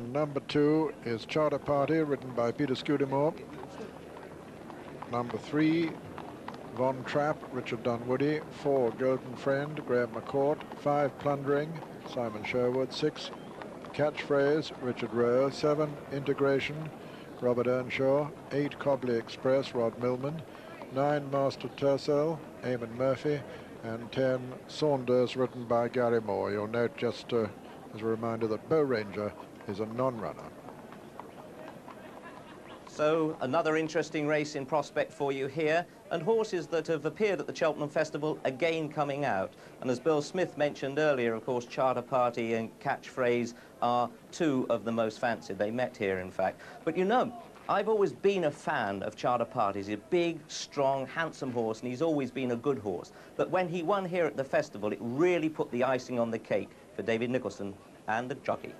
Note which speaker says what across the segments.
Speaker 1: Number 2 is Charter Party, written by Peter Scudamore. Number 3, Von Trapp, Richard Dunwoody. 4, Golden Friend, Graham McCourt. 5, Plundering, Simon Sherwood. 6, Catchphrase, Richard Rowe. 7, Integration, Robert Earnshaw. 8, Cobley Express, Rod Millman. 9, Master Tercel, Eamon Murphy. And 10, Saunders, written by Gary Moore. You'll note just as a reminder that Bow Ranger is a non-runner.
Speaker 2: So another interesting race in prospect for you here, and horses that have appeared at the Cheltenham Festival again coming out. And as Bill Smith mentioned earlier, of course, Charter Party and Catchphrase are 2 of the most fancied. They met here, in fact. But you know, I've always been a fan of Charter Party. He's a big, strong, handsome horse, and he's always been a good horse. But when he won here at the festival, it really put the icing on the cake for David Nicholson and the jockey.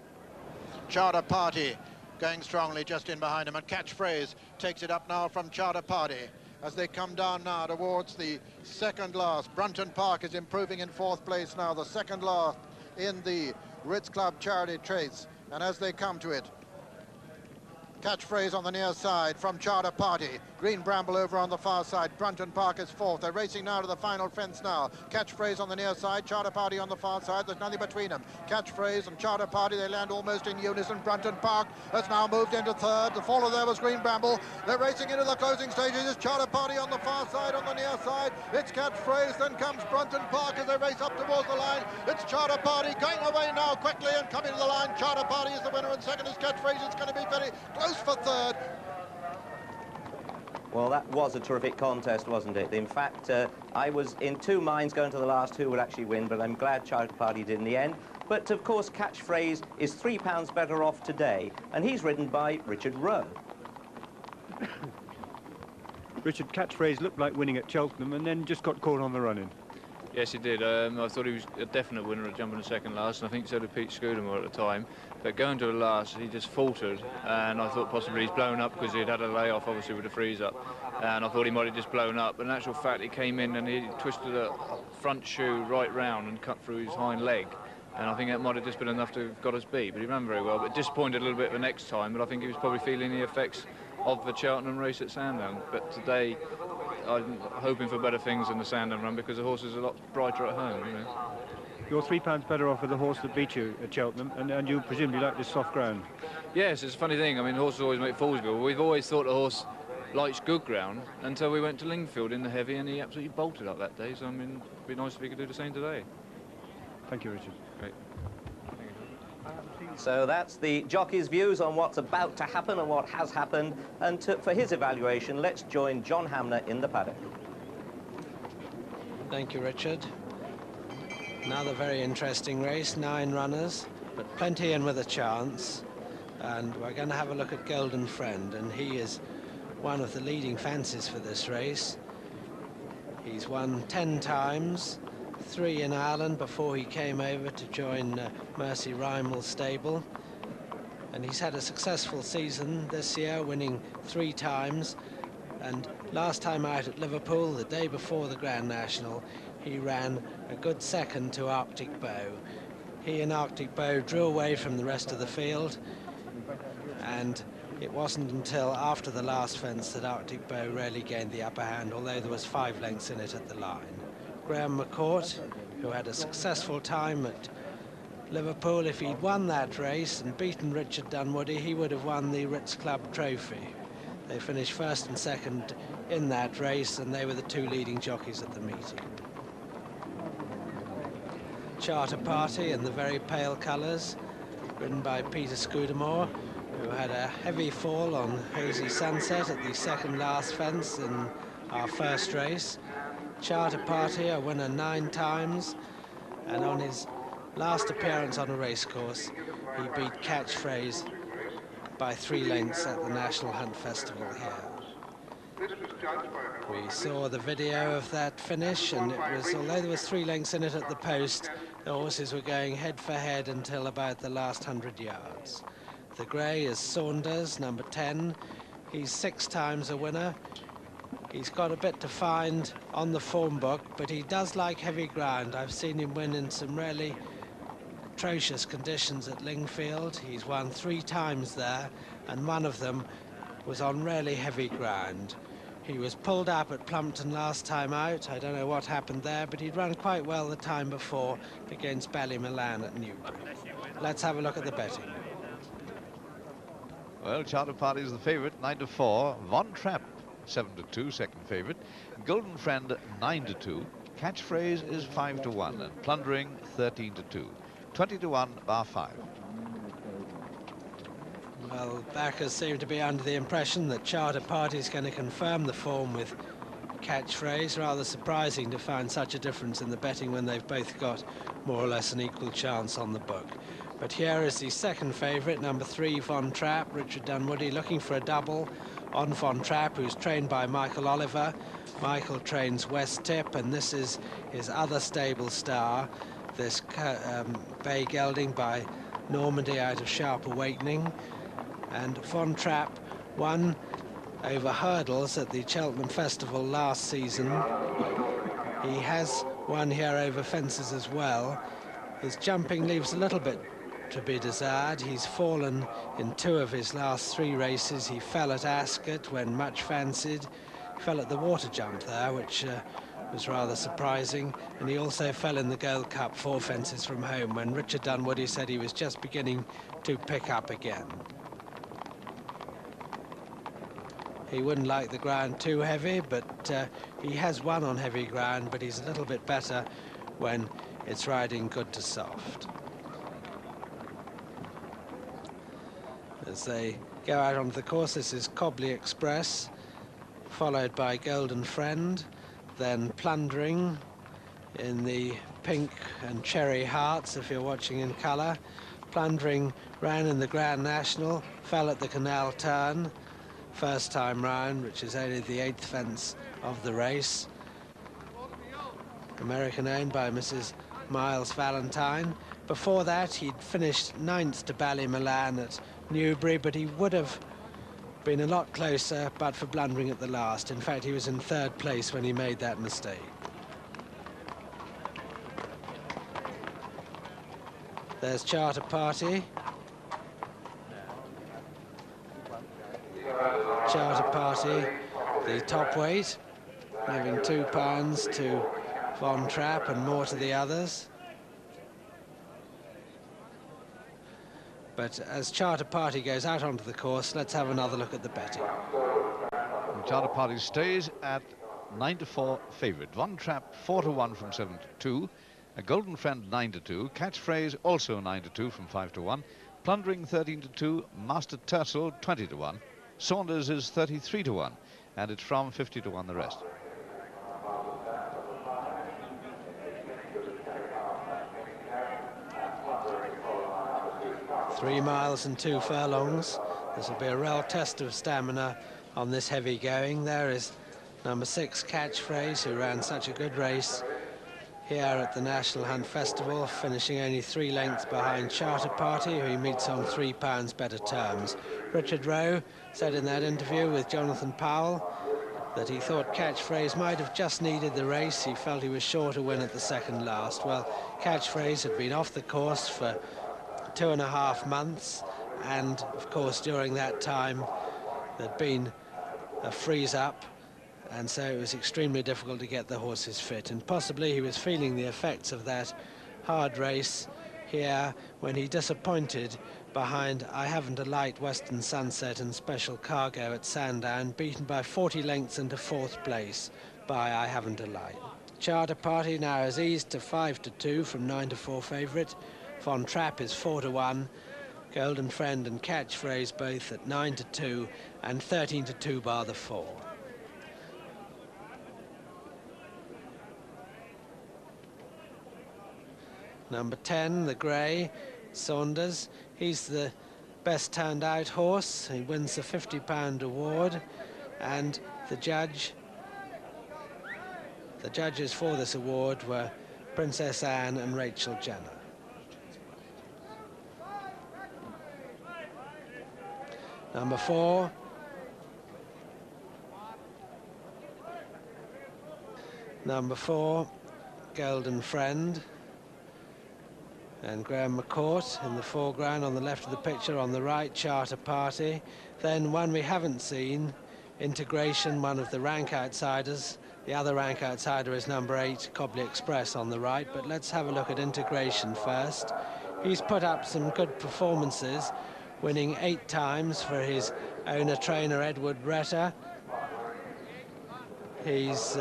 Speaker 3: Charter Party going strongly just in behind him, and Catchphrase takes it up now from Charter Party as they come down now towards the second last. Brunton Park is improving in 4th place now, the second last in the Ritz Club Charity Trace, and as they come to it, Catchphrase on the near side from Charter Party. Green Bramble over on the far side. Brunton Park is 4th. They're racing now to the final fence now. Catchphrase on the near side. Charter Party on the far side. There's nothing between them. Catchphrase and Charter Party, they land almost in unison. Brunton Park has now moved into 3rd. The follow there was Green Bramble. They're racing into the closing stages. It's Charter Party on the far side, on the near side. It's Catchphrase. Then comes Brunton Park as they race up towards the line. It's Charter Party going away now quickly and coming to the line. Charter Party is the winner, and second is Catchphrase. It's going to be very close for 3rd.
Speaker 2: Well, that was a terrific contest, wasn't it? In fact, I was in 2 minds going to the last who would actually win, but I'm glad Charter Party did in the end. But, of course, Catchphrase is £3 better off today, and he's ridden by Richard Rowe.
Speaker 4: Richard, Catchphrase looked like winning at Cheltenham and then just got caught on the run-in.
Speaker 5: Yes, he did. I thought he was a definite winner at jumping the second last, and I think so did Pete Scudamore at the time. But going to the last, he just faltered, and I thought possibly he's blown up because he'd had a layoff, obviously, with the freeze-up. And I thought he might have just blown up. But in actual fact, he came in and he twisted a front shoe right round and cut through his hind leg. And I think that might have just been enough to have got us beat. But he ran very well, but disappointed a little bit the next time. But I think he was probably feeling the effects of the Cheltenham race at Sandown. But today, I'm hoping for better things than the Sandown run because the horse is a lot brighter at home, you know.
Speaker 4: You're £3 better off with the horse that beat you at Cheltenham, and you presumably like this soft ground.
Speaker 5: Yes, it's a funny thing. I mean, horses always make fools of it. We've always thought the horse likes good ground until we went to Lingfield in the heavy, and he absolutely bolted up that day. So, I mean, it'd be nice if he could do the same today.
Speaker 4: Thank you, Richard.
Speaker 5: Great.
Speaker 2: So that's the jockey's views on what's about to happen and what has happened. And for his evaluation, let's join John Hamner in the paddock.
Speaker 6: Thank you, Richard. Another very interesting race, 9 runners, but plenty in with a chance. And we're going to have a look at Golden Friend, and he is one of the leading fancies for this race. He's won 10 times, 3 in Ireland before he came over to join Mercy Rymel's stable. And he's had a successful season this year, winning 3 times. And last time out at Liverpool, the day before the Grand National, he ran a good second to Arctic Bow. He and Arctic Bow drew away from the rest of the field, and it wasn't until after the last fence that Arctic Bow really gained the upper hand, although there was 5 lengths in it at the line. Graham McCourt, who had a successful time at Liverpool, if he'd won that race and beaten Richard Dunwoody, he would have won the Ritz Club Trophy. They finished 1st and 2nd in that race, and they were the 2 leading jockeys at the meeting. Charter Party in the very pale colours, ridden by Peter Scudamore, who had a heavy fall on Hazy Sunset at the second last fence in our first race. Charter Party, a winner 9 times, and on his last appearance on a racecourse, he beat Catchphrase by 3 lengths at the National Hunt Festival here. We saw the video of that finish, and it was, although there was 3 lengths in it at the post, the horses were going head for head until about the last 100 yards. The grey is Saunders, number 10. He's 6 times a winner. He's got a bit to find on the form book, but he does like heavy ground. I've seen him win in some really atrocious conditions at Lingfield. He's won 3 times there, and one of them was on really heavy ground. He was pulled up at Plumpton last time out. I don't know what happened there, but he'd run quite well the time before against Ballymalan at Newbury. Let's have a look at the betting.
Speaker 7: Well, Charter Party is the favourite, 9-4. Von Trapp, 7-2, second favourite. Golden Friend, 9-2. Catchphrase is 5-1, and Plundering, 13-2. 20-1, bar 5.
Speaker 6: Well, backers seem to be under the impression that Charter Party is going to confirm the form with Catchphrase. Rather surprising to find such a difference in the betting when they've both got more or less an equal chance on the book. But here is the second favourite, number 3, Von Trapp. Richard Dunwoody looking for a double on Von Trapp, who's trained by Michael Oliver. Michael trains West Tip, and this is his other stable star, this Bay Gelding by Normandy out of Sharp Awakening. And Von Trapp won over hurdles at the Cheltenham Festival last season. He has won here over fences as well. His jumping leaves a little bit to be desired. He's fallen in 2 of his last 3 races. He fell at Ascot when much fancied. He fell at the water jump there, which was rather surprising. And he also fell in the Gold Cup 4 fences from home when Richard Dunwoody said he was just beginning to pick up again. He wouldn't like the ground too heavy, but he has won on heavy ground, but he's a little bit better when it's riding good to soft. As they go out onto the course, this is Cobley Express, followed by Golden Friend, then Plundering in the pink and cherry hearts, if you're watching in colour. Plundering ran in the Grand National, fell at the Canal Turn, first time round, which is only the 8th fence of the race. American owned by Mrs. Miles Valentine. Before that, he'd finished 9th to Ballymalan at Newbury, but he would have been a lot closer but for blundering at the last. In fact, he was in 3rd place when he made that mistake. There's Charter Party. Charter Party, the top weight, giving £2 to Von Trapp and more to the others. But as Charter Party goes out onto the course, let's have another look at the betting.
Speaker 7: And Charter Party stays at 9-4 favourite. Von Trapp, 4-1 from 7-2. A Golden Friend, 9-2. Catchphrase, also 9-2 from 5-1. Plundering, 13-2. Master Tercel, 20-1. Saunders is 33-1, and it's from 50-1 the rest.
Speaker 6: Three miles and 2 furlongs. This will be a real test of stamina on this heavy going. There is number 6 Catchphrase, who ran such a good race here at the National Hunt Festival, finishing only 3 lengths behind Charter Party, who he meets on £3 better terms. Richard Rowe said in that interview with Jonathan Powell that he thought Catchphrase might have just needed the race. He felt he was sure to win at the second last. Well, Catchphrase had been off the course for 2.5 months, and of course during that time there'd been a freeze-up, and so it was extremely difficult to get the horses fit, and possibly he was feeling the effects of that hard race here when he disappointed behind I Haven't a Light, Western Sunset and Special Cargo at Sandown, beaten by 40 lengths into 4th place by I Haven't a Light. Charter Party now has eased to 5-2 from 9-4 favourite. Von Trapp is 4-1. Golden Friend and Catchphrase both at 9-2 and 13-2 bar the 4. Number 10, the grey, Saunders. He's the best turned out horse. He wins the £50 award, and the judges for this award were Princess Anne and Rachel Jenner. Number 4, Golden Friend. And Graham McCourt in the foreground, on the left of the picture, on the right, Charter Party. Then one we haven't seen, Integration, one of the rank outsiders. The other rank outsider is number 8, Cobley Express, on the right. But let's have a look at Integration first. He's put up some good performances, winning 8 times for his owner-trainer Edward Retter. He's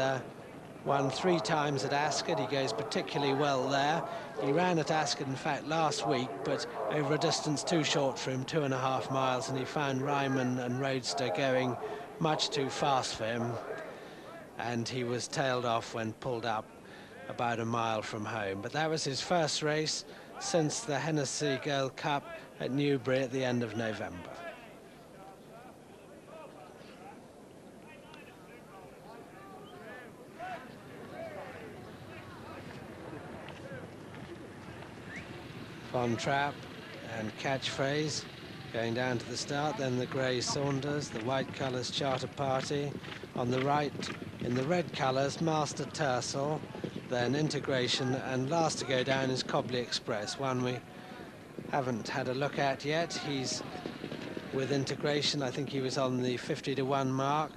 Speaker 6: won 3 times at Ascot. He goes particularly well there. He ran at Ascot, in fact, last week, but over a distance too short for him, 2.5 miles, and he found Ryman and Roadster going much too fast for him, and he was tailed off when pulled up about a mile from home. But that was his first race since the Hennessy Gold Cup at Newbury at the end of November. Von Trapp and Catchphrase going down to the start, then the grey Saunders, the white colours Charter Party, on the right in the red colours Master Tercel, then Integration, and last to go down is Cobley Express, one we haven't had a look at yet. He's with Integration, I think he was on the 50-to-1 mark,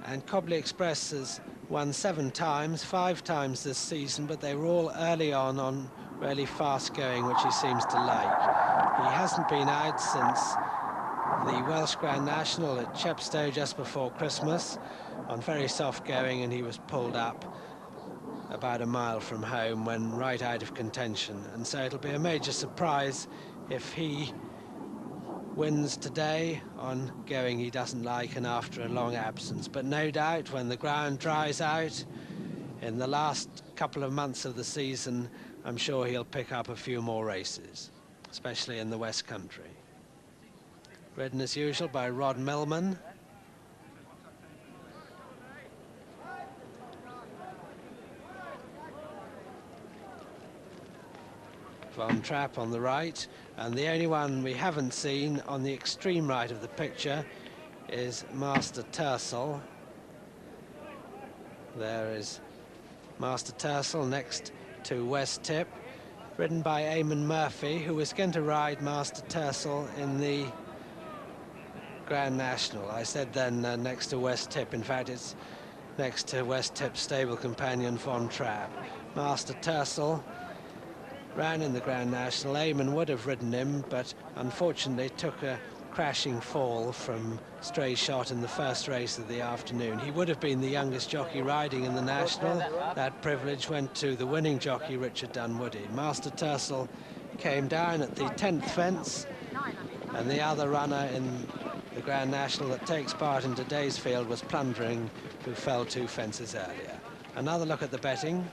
Speaker 6: and Cobley Express has won 7 times, 5 times this season, but they were all early on really fast going, which he seems to like. He hasn't been out since the Welsh Grand National at Chepstow just before Christmas on very soft going, and he was pulled up about a mile from home when right out of contention. And so it'll be a major surprise if he wins today on going he doesn't like and after a long absence. But no doubt when the ground dries out in the last couple of months of the season, I'm sure he'll pick up a few more races, especially in the West Country. Ridden as usual by Rod Millman. Von Trapp on the right, and the only one we haven't seen on the extreme right of the picture is Master Tercel. There is Master Tercel next to West Tip, ridden by Eamon Murphy, who was going to ride Master Tercel in the Grand National. I said then next to West Tip. In fact, it's next to West Tip's stable companion Von Trapp. Master Tercel ran in the Grand National. Eamon would have ridden him, but unfortunately took a crashing fall from stray shot in the first race of the afternoon. He would have been the youngest jockey riding in the National. That privilege went to the winning jockey, Richard Dunwoody. Master Tercel came down at the 10th fence, and the other runner in the Grand National that takes part in today's field was Plundering, who fell 2 fences earlier. Another look at the betting.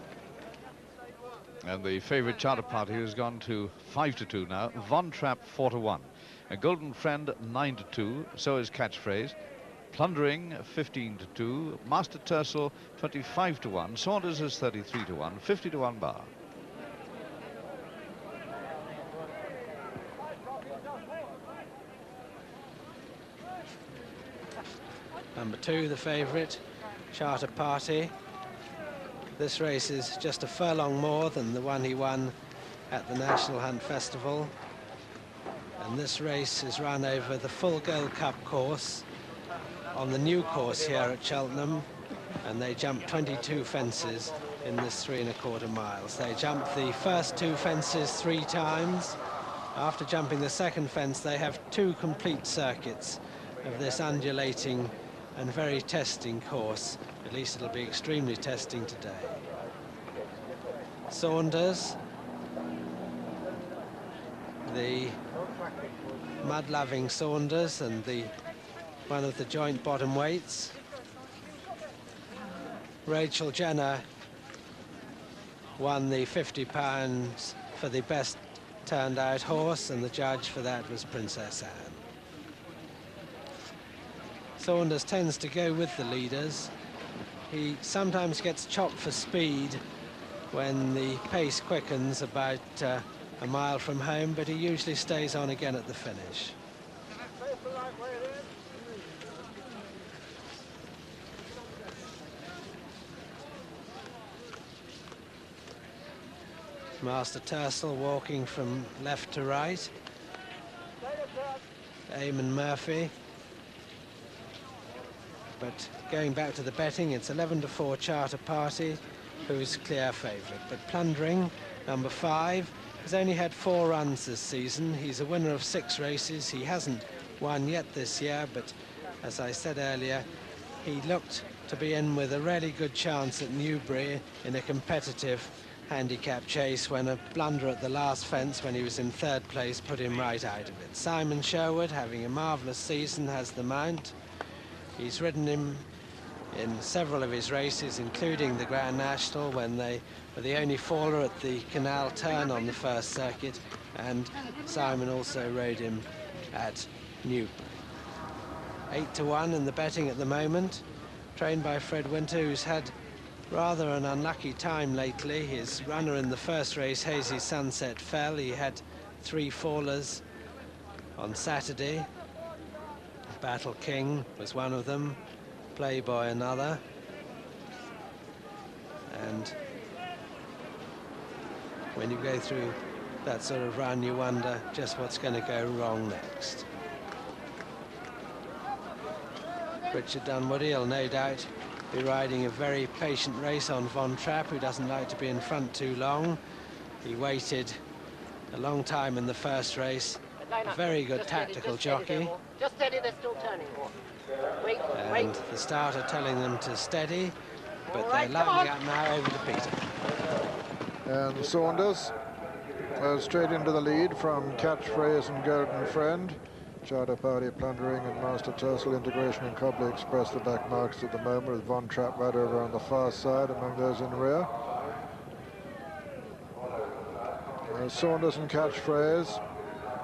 Speaker 7: And the favourite Charter Party has gone to 5-2 now. Von Trapp 4-1. A Golden Friend 9-2. So is Catchphrase. Plundering 15-2. Master Tercel 25-1. Saunders is 33-1. 50-1 bar.
Speaker 6: Number 2, the favourite, Charter Party. This race is just a furlong more than the one he won at the National Hunt Festival. And this race is run over the full Gold Cup course on the new course here at Cheltenham. And they jump 22 fences in this 3¼ miles. They jumped the first 2 fences 3 times. After jumping the second fence, they have 2 complete circuits of this undulating and very testing course. At least it'll be extremely testing today. Saunders, the mud-loving Saunders, and one of the joint bottom weights. Rachel Jenner won the £50 for the best turned out horse, and the judge for that was Princess Anne. Saunders tends to go with the leaders. He sometimes gets chopped for speed when the pace quickens about a mile from home, but he usually stays on again at the finish. Master Tercel walking from left to right. Eamon Murphy. But going back to the betting, it's 11-4 Charter Party, who's clear favourite. But Plundering, number 5, has only had 4 runs this season. He's a winner of 6 races. He hasn't won yet this year, but as I said earlier, he looked to be in with a really good chance at Newbury in a competitive handicap chase when a blunder at the last fence when he was in 3rd place put him right out of it. Simon Sherwood, having a marvellous season, has the mount. He's ridden him in several of his races, including the Grand National, when they were the only faller at the Canal Turn on the first circuit, and Simon also rode him at Newbury. 8-1 in the betting at the moment, trained by Fred Winter, who's had rather an unlucky time lately. His runner in the first race, Hazy Sunset, fell. He had 3 fallers on Saturday. Battle King was one of them, Playboy another. And when you go through that sort of run, you wonder just what's going to go wrong next. Richard Dunwoody will no doubt be riding a very patient race on Von Trapp, who doesn't like to be in front too long. He waited a long time in the first race. A very good tactical jockey.
Speaker 8: Just steady, they're still turning. Wait,
Speaker 6: and the starter telling them to steady, but they're lining up now over to Peter.
Speaker 1: And Saunders straight into the lead from Catchphrase and Golden Friend. Charter Party, Plundering, and Master Tercel, Integration and Copley Express, the back marks at the moment, with Von Trapp right over on the far side among those in rear. Saunders and Catchphrase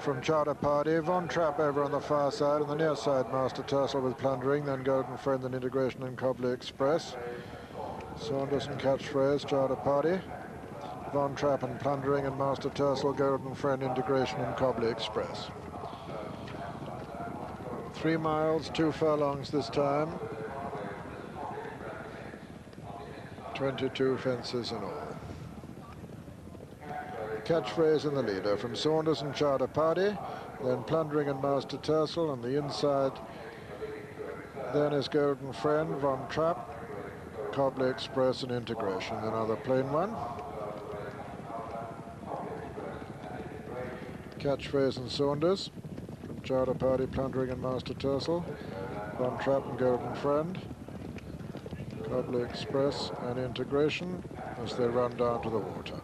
Speaker 1: from Charter Party, Von Trapp over on the far side, and the near side Master Tercel with Plundering, then Golden Friend and Integration and Copley Express. Saunders and Catchphrase, Charter Party, Von Trapp and Plundering, and Master Tercel, Golden Friend, Integration and Copley Express. 3 miles, 2 furlongs this time. 22 fences in all. Catchphrase in the leader from Saunders and Charter Party, then Plundering and Master Tercel on the inside. Then is Golden Friend, Von Trapp, Copley Express and Integration, another plain one. Catchphrase and Saunders. Charter Party, Plundering and Master Tercel, Von Trapp and Golden Friend, Copley Express and Integration as they run down to the water.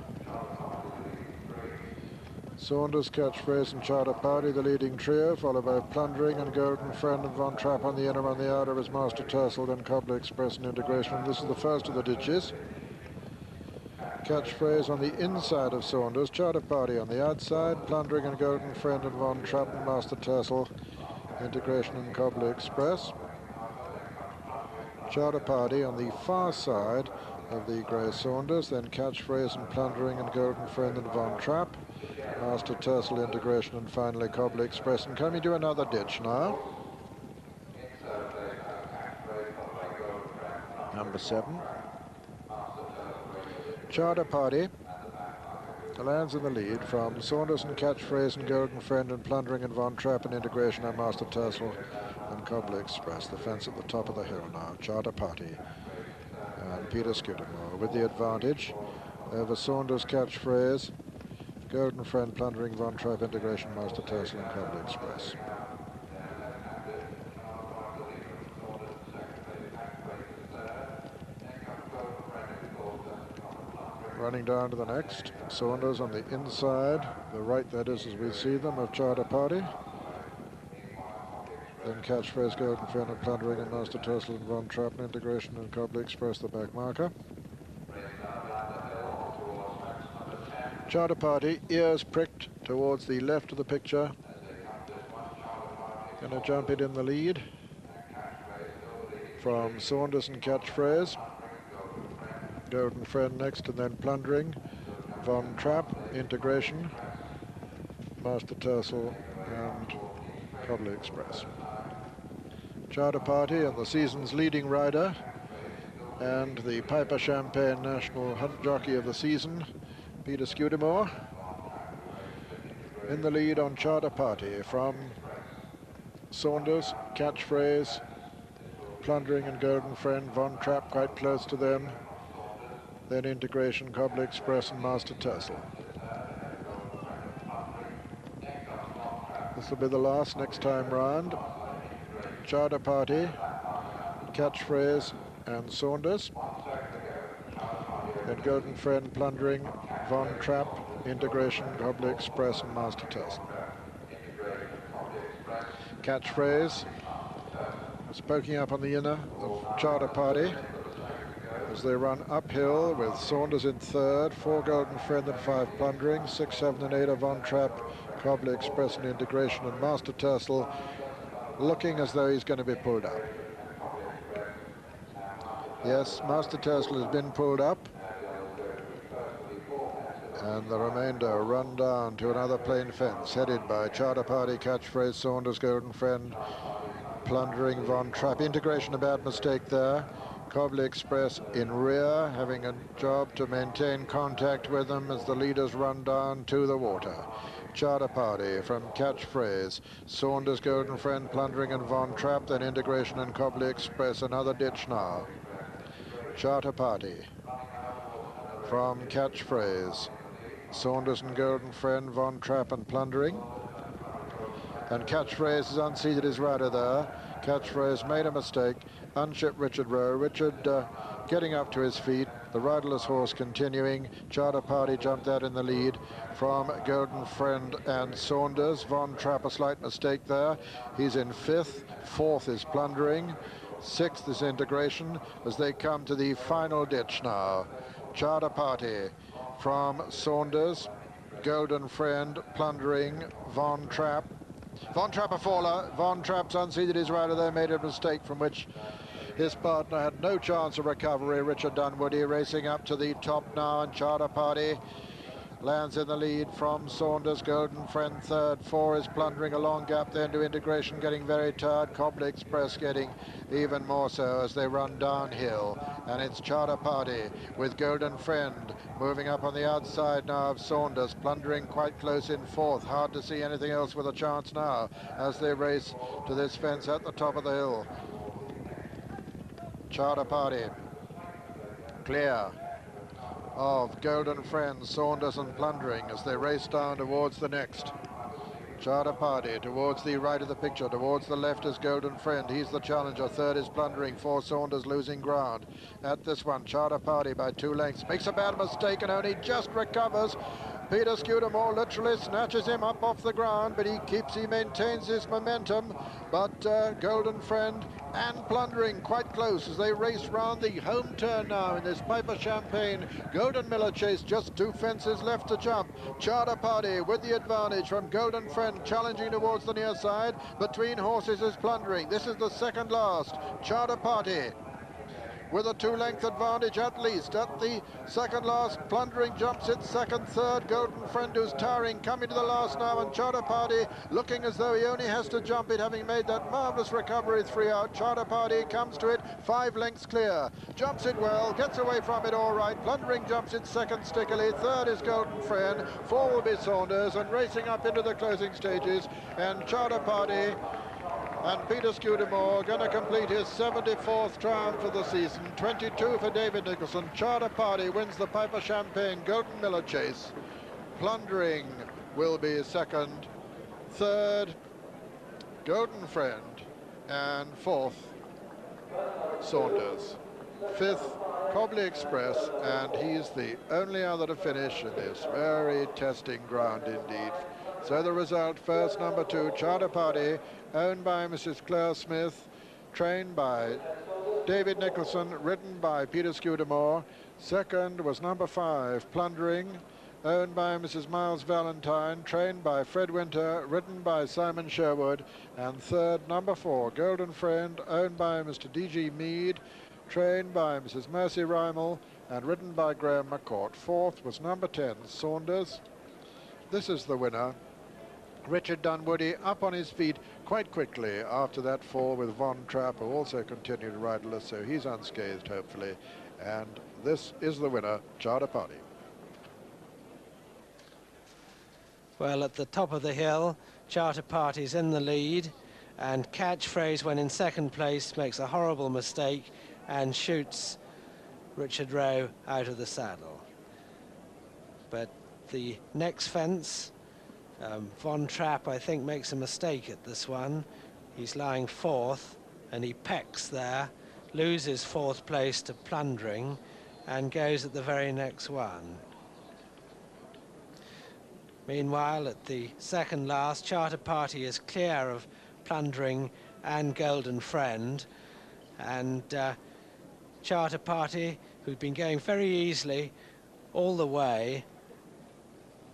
Speaker 1: Saunders, Catchphrase and Charter Party, the leading trio, followed by Plundering and Golden Friend, and Von Trapp on the inner. On the outer is Master Tercel, then Copley Express and Integration. And this is the first of the ditches. Catchphrase on the inside of Saunders, Charter Party on the outside, Plundering and Golden Friend and Von Trapp and Master Tercel, Integration and Copley Express. Charter Party on the far side of the grey Saunders, then Catchphrase and Plundering and Golden Friend and Von Trapp, Master Tercel, Integration and finally Copley Express. And can we do another ditch now? Number 7. Charter Party lands in the lead from Saunders and Catchphrase and Golden Friend and Plundering and Von Trapp and Integration and Master Tercel and Copley Express. The fence at the top of the hill now. Charter Party and Peter Scudamore with the advantage over Saunders, Catchphrase, Golden Friend, Plundering, Von Trapp, Integration, Master Tercel and Copley Express. Running down to the next, Saunders on the inside, the right that is as we see them, of Charter Party. Then Catchphrase, Golden Friend and Plundering and Master Tercel and Von Trapp and Integration and Copley Express, the back marker. Charter Party, ears pricked towards the left of the picture. Going to jump it in the lead from Saunders and Catchphrase. Golden Friend next, and then Plundering, Von Trapp, Integration, Master Tercel and Copley Express. Charter Party and the season's leading rider and the Piper Champagne National Hunt Jockey of the season Peter Scudamore in the lead on Charter Party from Saunders, Catchphrase, Plundering and Golden Friend. Von Trapp quite close to them. Then Integration, Cobbler Express and Master Tussle. This will be the last next time round. Charter Party, Catchphrase and Saunders. Then Golden Friend, Plundering, Von Trapp, Integration, Cobbler Express and Master Tussle. Catchphrase is poking up on the inner of Charter Party as they run uphill with Saunders in third, 4 Golden Friend and 5 Plundering, 6, 7 and 8 are Von Trapp, Cobbler Express and Integration, and Master Tussle looking as though he's going to be pulled up. Yes, Master Tussle has been pulled up, and the remainder run down to another plain fence, headed by Charter Party, Catchphrase, Saunders, Golden Friend, Plundering, Von Trapp. Integration, a bad mistake there. Cobbler Express in rear, having a job to maintain contact with them as the leaders run down to the water. Charter Party from Catchphrase, Saunders, Golden Friend, Plundering and Von Trapp, then Integration and Cobbler Express. Another ditch now. Charter Party from Catchphrase, Saunders and Golden Friend, Von Trapp and Plundering. And Catchphrase has unseated his rider there. Catchphrase made a mistake, unshipped Richard Rowe. Richard getting up to his feet. The riderless horse continuing. Charter Party jumped out in the lead from Golden Friend and Saunders. Von Trapp, a slight mistake there. He's in 5th. 4th is Plundering. 6th is Integration as they come to the final ditch now. Charter Party from Saunders, Golden Friend, Plundering, Von Trapp. Von Trapp a faller. Von Trapp's unseated his rider there, made a mistake from which his partner had no chance of recovery. Richard Dunwoody racing up to the top now, and Charter Party lands in the lead from Saunders. Golden Friend third, 4 is Plundering, a long gap then to Integration, getting very tired. Cobbler Express getting even more so as they run downhill, and it's Charter Party with Golden Friend moving up on the outside now of Saunders. Plundering quite close in 4th. Hard to see anything else with a chance now as they race to this fence at the top of the hill. Charter Party clear of Golden Friend, Saunders and Plundering as they race down towards the next. Charter Party towards the right of the picture, towards the left is Golden Friend. He's the challenger. 3rd is Plundering. 4 Saunders losing ground at this one. Charter Party by 2 lengths. Makes a bad mistake and only just recovers. Peter Scudamore literally snatches him up off the ground, but he maintains his momentum. But Golden Friend and Plundering quite close as they race round the home turn now in this Piper Champagne Golden Miller Chase. Just 2 fences left to jump. Charter Party with the advantage from Golden Friend, challenging towards the near side. Between horses is Plundering. This is the second last. Charter Party with a 2-length advantage at least. At the second last, Plundering jumps it second. 3rd, Golden Friend, who's tiring, coming to the last now, and Charter Party looking as though he only has to jump it, having made that marvellous recovery 3 out. Charter Party comes to it 5 lengths clear, jumps it well, gets away from it all right. Plundering jumps it second stickily. 3rd is Golden Friend. 4 will be Saunders, and racing up into the closing stages, and Charter Party and Peter Scudamore going to complete his 74th triumph of the season. 22 for David Nicholson. Charter Party wins the Piper Champagne Golden Miller Chase. Plundering will be second. 3rd, Golden Friend. And 4th, Saunders. 5th, Cobbler Express. And he's the only other to finish in this very testing ground indeed. So the result, first, number 2, Charter Party, owned by Mrs. Claire Smith, trained by David Nicholson, ridden by Peter Scudamore. Second was number 5, Plundering, owned by Mrs. Miles Valentine, trained by Fred Winter, ridden by Simon Sherwood. And 3rd, number 4, Golden Friend, owned by Mr. D.G. Mead, trained by Mrs. Mercy Rymel, and ridden by Graham McCourt. 4th was number 10, Saunders. This is the winner. Richard Dunwoody up on his feet quite quickly after that fall with Von Trapp, who also continued riderless, so he's unscathed hopefully. And this is the winner, Charter Party.
Speaker 6: Well, at the top of the hill, Charter Party's in the lead, and Catchphrase, when in second place, makes a horrible mistake and shoots Richard Rowe out of the saddle. But the next fence, Von Trapp, I think, makes a mistake at this one. He's lying fourth, and he pecks there, loses fourth place to Plundering, and goes at the very next one. Meanwhile, at the second last, Charter Party is clear of Plundering and Golden Friend, and Charter Party, who'd been going very easily all the way,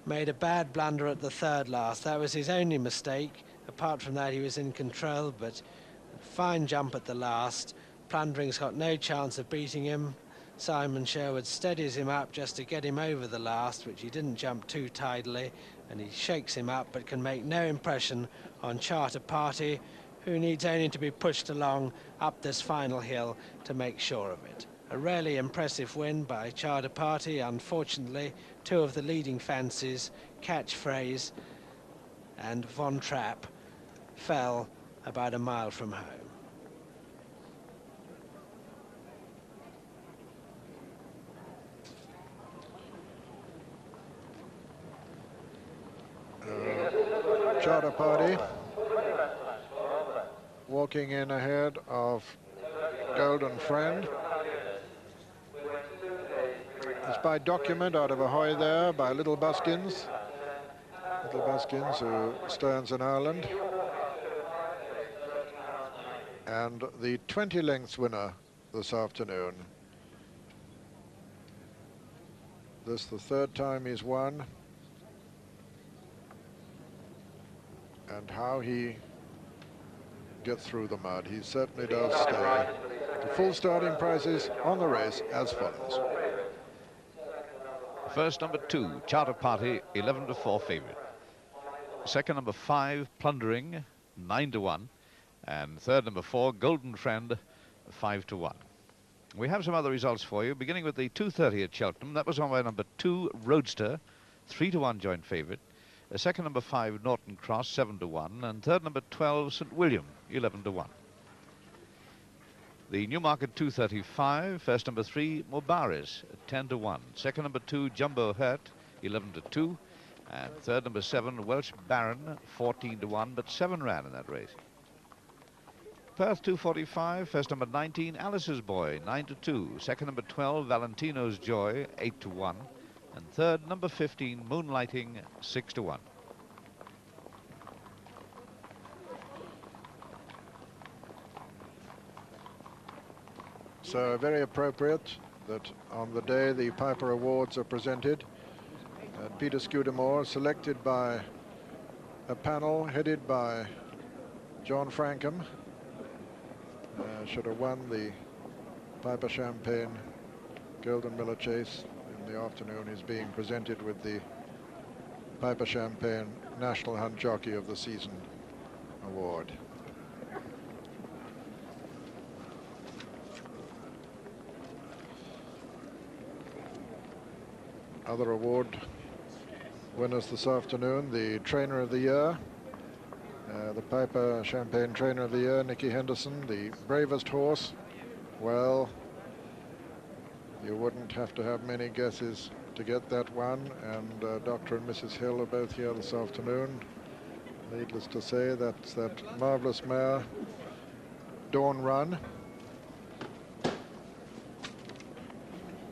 Speaker 6: made a bad blunder at the third last. That was his only mistake. Apart from that, he was in control, but fine jump at the last. Plundering's got no chance of beating him. Simon Sherwood steadies him up just to get him over the last, which he didn't jump too tidily, and he shakes him up but can make no impression on Charter Party, who needs only to be pushed along up this final hill to make sure of it. A really impressive win by Charter Party. Unfortunately, two of the leading fancies, Catchphrase and Von Trapp, fell about a mile from home.
Speaker 1: Charter Party walking in ahead of Golden Friend. It's by document out of Ahoy there by Little Buskins. Little Buskins, who stands in Ireland. And the 20 lengths winner this afternoon. This the third time he's won. And how he gets through the mud. He certainly does stay. The full starting prices on the race as follows.
Speaker 7: First, number 2, Charter Party, 11-4 favourite. Second, number 5, Plundering, 9-1. And third, number 4, Golden Friend, 5-1. We have some other results for you, beginning with the 2:30 at Cheltenham. That was on by number 2, Roadster, 3-1 joint favourite. Second, number 5, Norton Cross, 7-1. And third, number 12, St William, 11-1. The Newmarket 2:35, first number 3, Mubaris, 10-1. Second, number 2, Jumbo Hurt, 11-2. And third, number 7, Welsh Baron, 14-1, but 7 ran in that race. Perth 2:45, first number 19, Alice's Boy, 9-2. Second, number 12, Valentino's Joy, 8-1. And third, number 15, Moonlighting, 6-1.
Speaker 1: So very appropriate that on the day the Piper Awards are presented, Peter Scudamore, selected by a panel headed by John Frankham, should have won the Piper Champagne Golden Miller Chase. In the afternoon is being presented with the Piper Champagne National Hunt Jockey of the Season Award. Other award winners this afternoon, the Trainer of the Year, the Piper Champagne Trainer of the Year, Nicky Henderson. The bravest horse, well, you wouldn't have to have many guesses to get that one, and Dr. and Mrs. Hill are both here this afternoon. Needless to say, that's that marvellous mare, Dawn Run.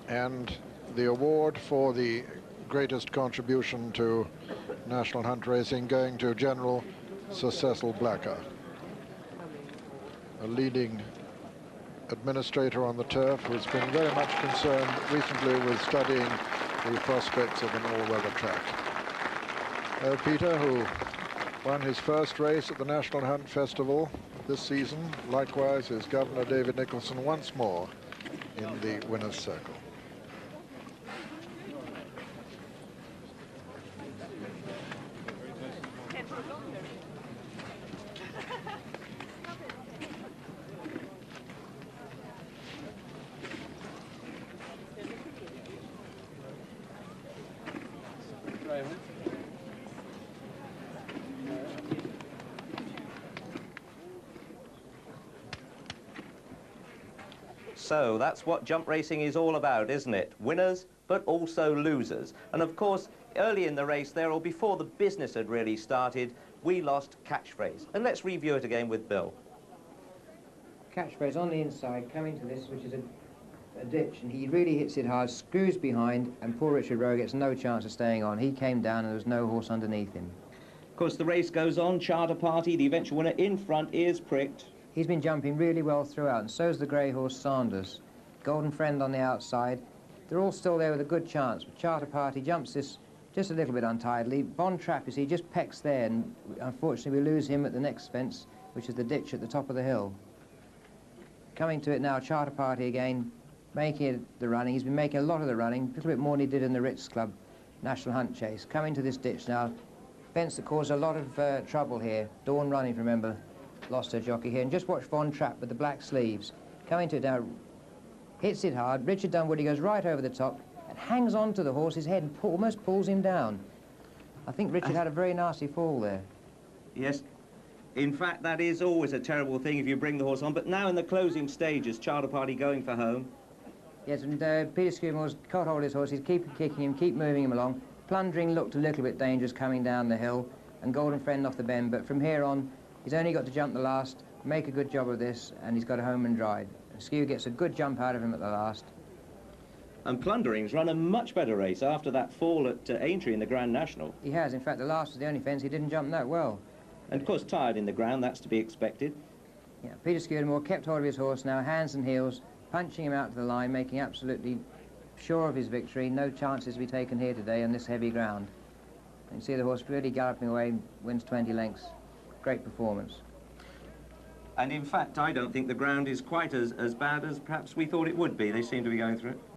Speaker 1: And the award for the greatest contribution to National Hunt Racing going to General Sir Cecil Blacker, a leading administrator on the turf who's been very much concerned recently with studying the prospects of an all-weather track. Peter, who won his first race at the National Hunt Festival this season, likewise is Governor David Nicholson once more in the winner's circle.
Speaker 2: So that's what jump racing is all about, isn't it? Winners, but also losers. And of course, early in the race there, or before the business had really started, we lost Catchphrase. And let's review it again with Bill.
Speaker 9: Catchphrase on the inside, coming to this, which is a ditch, and he really hits it hard, screws behind, and poor Richard Rowe gets no chance of staying on. He came down and there was no horse underneath him.
Speaker 2: Of course, the race goes on. Charter Party, the eventual winner, in front, ears pricked.
Speaker 9: He's been jumping really well throughout, and so's the grey horse Sanders. Golden Friend on the outside. They're all still there with a good chance, but Charter Party jumps this just a little bit untidily. Von Trapp, you see, just pecks there, and unfortunately we lose him at the next fence, which is the ditch at the top of the hill. Coming to it now, Charter Party again, making the running. He's been making a lot of the running, a little bit more than he did in the Ritz Club National Hunt Chase. Coming to this ditch now, fence that caused a lot of trouble here. Dawn Running, remember, lost her jockey here. And just watch Von Trapp with the black sleeves. Coming to it now, hits it hard. Richard Dunwoody goes right over the top and hangs on to the horse's head and almost pulls him down. I think Richard had a very nasty fall there.
Speaker 2: Yes. In fact, that is always a terrible thing if you bring the horse on. But now in the closing stages, Charter Party going for home.
Speaker 9: Yes, and Peter Scumore's caught hold of his horse. He's keep kicking him, keep moving him along. Plundering looked a little bit dangerous coming down the hill, and Golden Friend off the bend. But from here on, he's only got to jump the last, make a good job of this, and he's got a home and ride. Skew gets a good jump out of him at the last.
Speaker 2: And Plundering's run a much better race after that fall at Aintree in the Grand National.
Speaker 9: He has. In fact, the last was the only fence he didn't jump that well.
Speaker 2: And of course, tired in the ground, that's to be expected.
Speaker 9: Yeah, Peter Scudamore kept hold of his horse now, hands and heels, punching him out to the line, making absolutely sure of his victory. No chances to be taken here today on this heavy ground. You can see the horse really galloping away, wins 20 lengths. Great performance.
Speaker 2: And in fact, I don't think the ground is quite as bad as perhaps we thought it would be. They seem to be going through it.